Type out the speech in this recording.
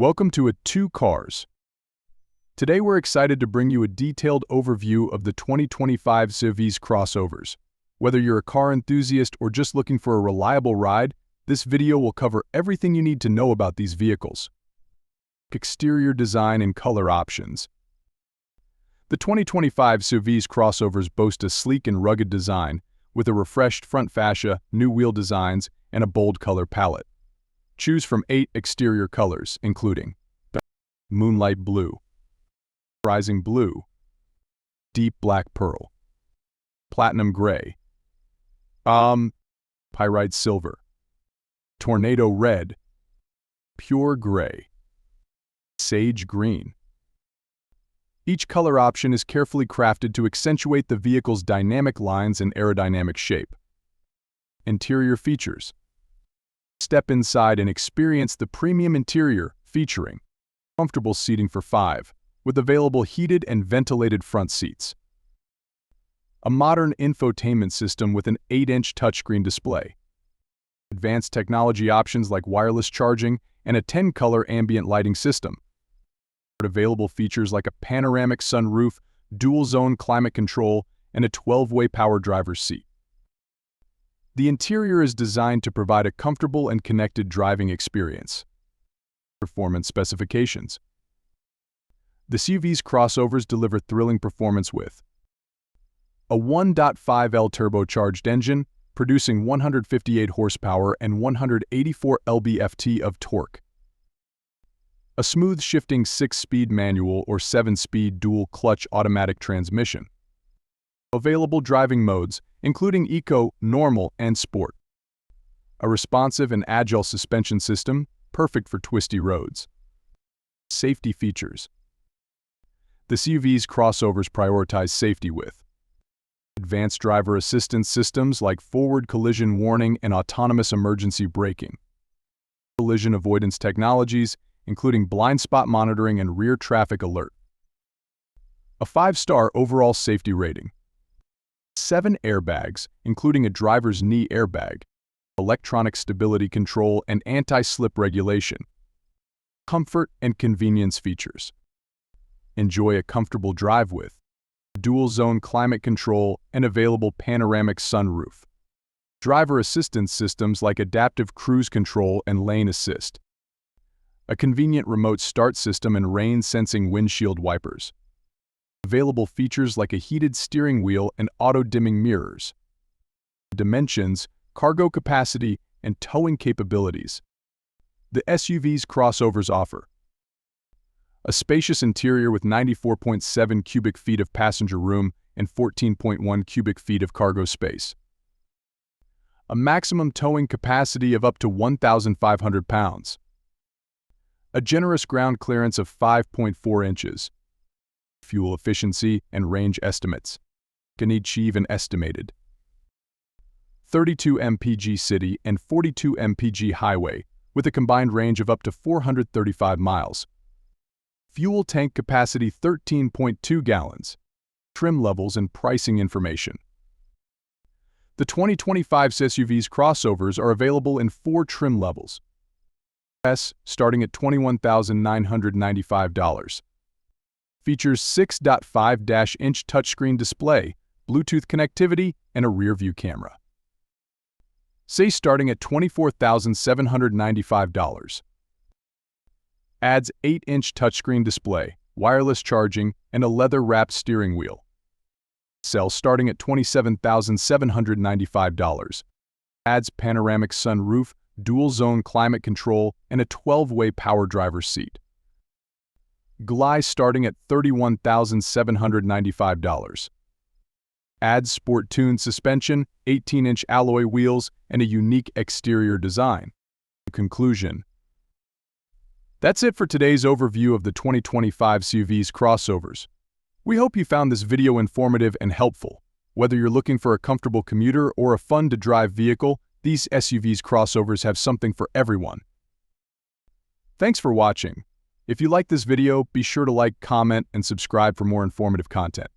Welcome to Two Cars. Today we're excited to bring you a detailed overview of the 2025 Spacious crossovers. Whether you're a car enthusiast or just looking for a reliable ride, this video will cover everything you need to know about these vehicles. Exterior design and color options. The 2025 Spacious crossovers boast a sleek and rugged design, with a refreshed front fascia, new wheel designs, and a bold color palette. Choose from 8 exterior colors, including moonlight blue, rising blue, deep black pearl, platinum gray, pyrite silver, tornado red, pure gray, sage green. Each color option is carefully crafted to accentuate the vehicle's dynamic lines and aerodynamic shape. Interior features. Step inside and experience the premium interior featuring comfortable seating for 5, with available heated and ventilated front seats. A modern infotainment system with an 8-inch touchscreen display. Advanced technology options like wireless charging and a 10-color ambient lighting system. Available features like a panoramic sunroof, dual-zone climate control, and a 12-way power driver's seat. The interior is designed to provide a comfortable and connected driving experience. Performance specifications. The Spacious crossovers deliver thrilling performance with a 1.5L turbocharged engine, producing 158 horsepower and 184 lb-ft of torque. A smooth shifting 6-speed manual or 7-speed dual-clutch automatic transmission. Available driving modes, including Eco, Normal, and Sport. A responsive and agile suspension system, perfect for twisty roads. Safety features. The Spacious crossovers prioritize safety with advanced driver assistance systems like forward collision warning and autonomous emergency braking. Collision avoidance technologies, including blind spot monitoring and rear traffic alert. A 5-star overall safety rating. 7 airbags, including a driver's knee airbag, electronic stability control, and anti-slip regulation. Comfort and convenience features. Enjoy a comfortable drive with dual-zone climate control and available panoramic sunroof. Driver assistance systems like adaptive cruise control and lane assist. A convenient remote start system and rain-sensing windshield wipers. Available features like a heated steering wheel and auto-dimming mirrors. Dimensions, cargo capacity, and towing capabilities. The SUV's crossovers offer a spacious interior with 94.7 cubic feet of passenger room and 14.1 cubic feet of cargo space. A maximum towing capacity of up to 1,500 pounds. A generous ground clearance of 5.4 inches. Fuel efficiency and range estimates can achieve an estimated 32 mpg city and 42 mpg highway with a combined range of up to 435 miles. Fuel tank capacity 13.2 gallons. Trim levels and pricing information. The 2025 Spacious crossovers are available in 4 trim levels. S starting at $21,995. Features 6.5-inch touchscreen display, Bluetooth connectivity, and a rear-view camera. Say starting at $24,795. Adds 8-inch touchscreen display, wireless charging, and a leather-wrapped steering wheel. Sell starting at $27,795. Adds panoramic sunroof, dual-zone climate control, and a 12-way power driver's seat. Glide starting at $31,795. Adds sport-tuned suspension, 18-inch alloy wheels, and a unique exterior design. Conclusion. That's it for today's overview of the 2025 Spacious crossovers. We hope you found this video informative and helpful. Whether you're looking for a comfortable commuter or a fun-to-drive vehicle, these Spacious crossovers have something for everyone. Thanks for watching. If you like this video, be sure to like, comment, and subscribe for more informative content.